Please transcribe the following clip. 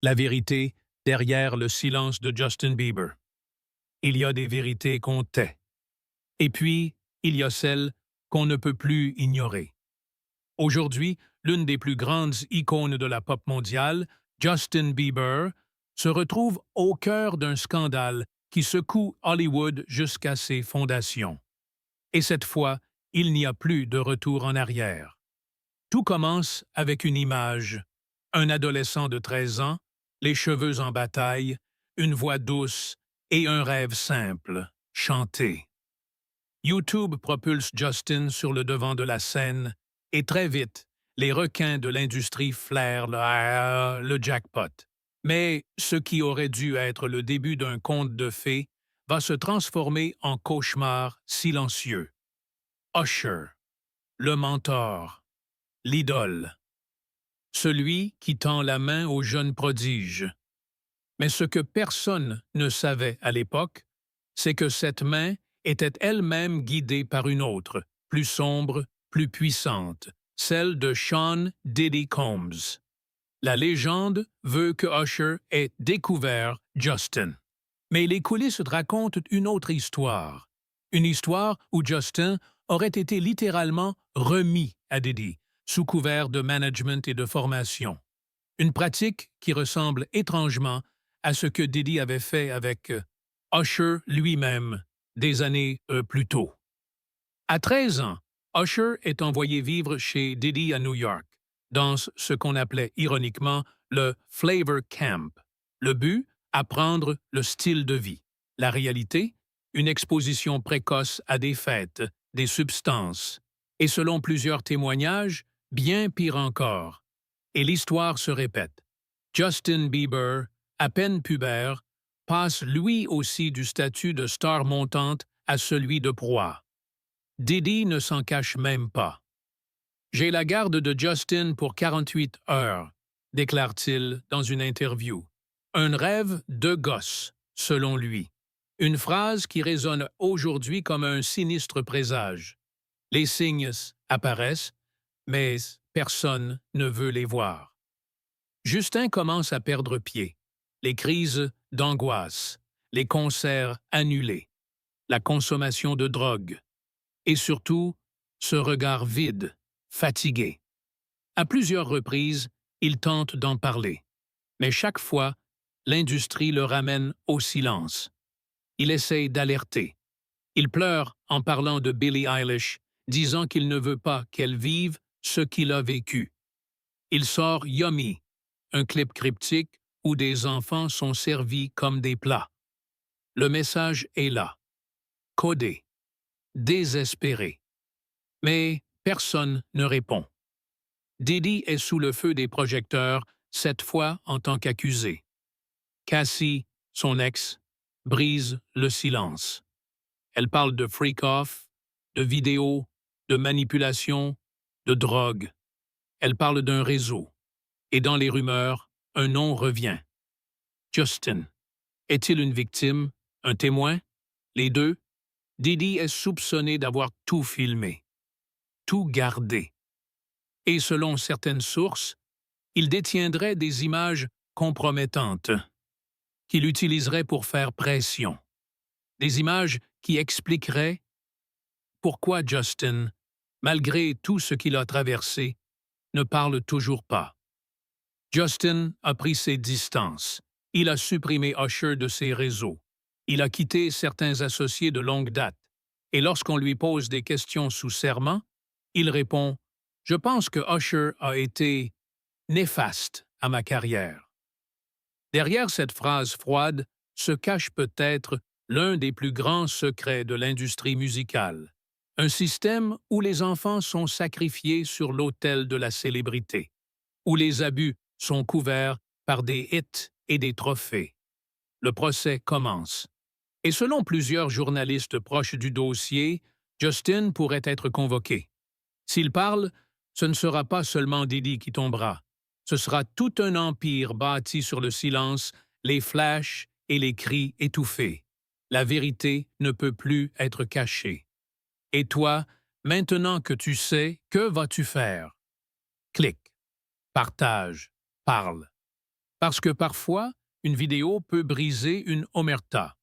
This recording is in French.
La vérité derrière le silence de Justin Bieber. Il y a des vérités qu'on tait. Et puis, il y a celles qu'on ne peut plus ignorer. Aujourd'hui, l'une des plus grandes icônes de la pop mondiale, Justin Bieber, se retrouve au cœur d'un scandale qui secoue Hollywood jusqu'à ses fondations. Et cette fois, il n'y a plus de retour en arrière. Tout commence avec une image. Un adolescent de 13 ans, les cheveux en bataille, une voix douce et un rêve simple, chanter. YouTube propulse Justin sur le devant de la scène et très vite, les requins de l'industrie flairent le jackpot. Mais ce qui aurait dû être le début d'un conte de fées va se transformer en cauchemar silencieux. Usher, le mentor, l'idole, celui qui tend la main au jeune prodige. Mais ce que personne ne savait à l'époque, c'est que cette main était elle-même guidée par une autre, plus sombre, plus puissante, celle de Sean Diddy Combs. La légende veut que Usher ait découvert Justin. Mais les coulisses racontent une autre histoire. Une histoire où Justin aurait été littéralement remis à Diddy, sous couvert de management et de formation. Une pratique qui ressemble étrangement à ce que Diddy avait fait avec Usher lui-même des années plus tôt. À 13 ans, Usher est envoyé vivre chez Diddy à New York, dans ce qu'on appelait ironiquement le Flavor Camp. Le but, apprendre le style de vie. La réalité, une exposition précoce à des fêtes, des substances. Et selon plusieurs témoignages, bien pire encore. Et l'histoire se répète. Justin Bieber, à peine pubère, passe lui aussi du statut de star montante à celui de proie. Diddy ne s'en cache même pas. J'ai la garde de Justin pour 48 heures, déclare-t-il dans une interview. Un rêve de gosse, selon lui. Une phrase qui résonne aujourd'hui comme un sinistre présage. Les signes apparaissent, mais personne ne veut les voir. Justin commence à perdre pied. Les crises d'angoisse, les concerts annulés, la consommation de drogue et surtout ce regard vide, fatigué. À plusieurs reprises, il tente d'en parler, mais chaque fois, l'industrie le ramène au silence. Il essaye d'alerter. Il pleure en parlant de Billie Eilish, disant qu'il ne veut pas qu'elle vive ce qu'il a vécu. Il sort Yummy, un clip cryptique où des enfants sont servis comme des plats. Le message est là. Codé. Désespéré. Mais personne ne répond. Diddy est sous le feu des projecteurs, cette fois en tant qu'accusé. Cassie, son ex, brise le silence. Elle parle de freak-off, de vidéos, de manipulation, de drogue. Elle parle d'un réseau. Et dans les rumeurs, un nom revient. Justin. Est-il une victime? Un témoin? Les deux? Diddy est soupçonné d'avoir tout filmé, tout gardé. Et selon certaines sources, il détiendrait des images compromettantes qu'il utiliserait pour faire pression. Des images qui expliqueraient pourquoi Justin, malgré tout ce qu'il a traversé, ne parle toujours pas. Justin a pris ses distances. Il a supprimé Usher de ses réseaux. Il a quitté certains associés de longue date. Et lorsqu'on lui pose des questions sous serment, il répond « Je pense que Usher a été néfaste à ma carrière. » Derrière cette phrase froide se cache peut-être l'un des plus grands secrets de l'industrie musicale. Un système où les enfants sont sacrifiés sur l'autel de la célébrité, où les abus sont couverts par des hits et des trophées. Le procès commence. Et selon plusieurs journalistes proches du dossier, Justin pourrait être convoqué. S'il parle, ce ne sera pas seulement Diddy qui tombera. Ce sera tout un empire bâti sur le silence, les flashs et les cris étouffés. La vérité ne peut plus être cachée. Et toi, maintenant que tu sais, que vas-tu faire? Clique, partage, parle. Parce que parfois, une vidéo peut briser une omerta.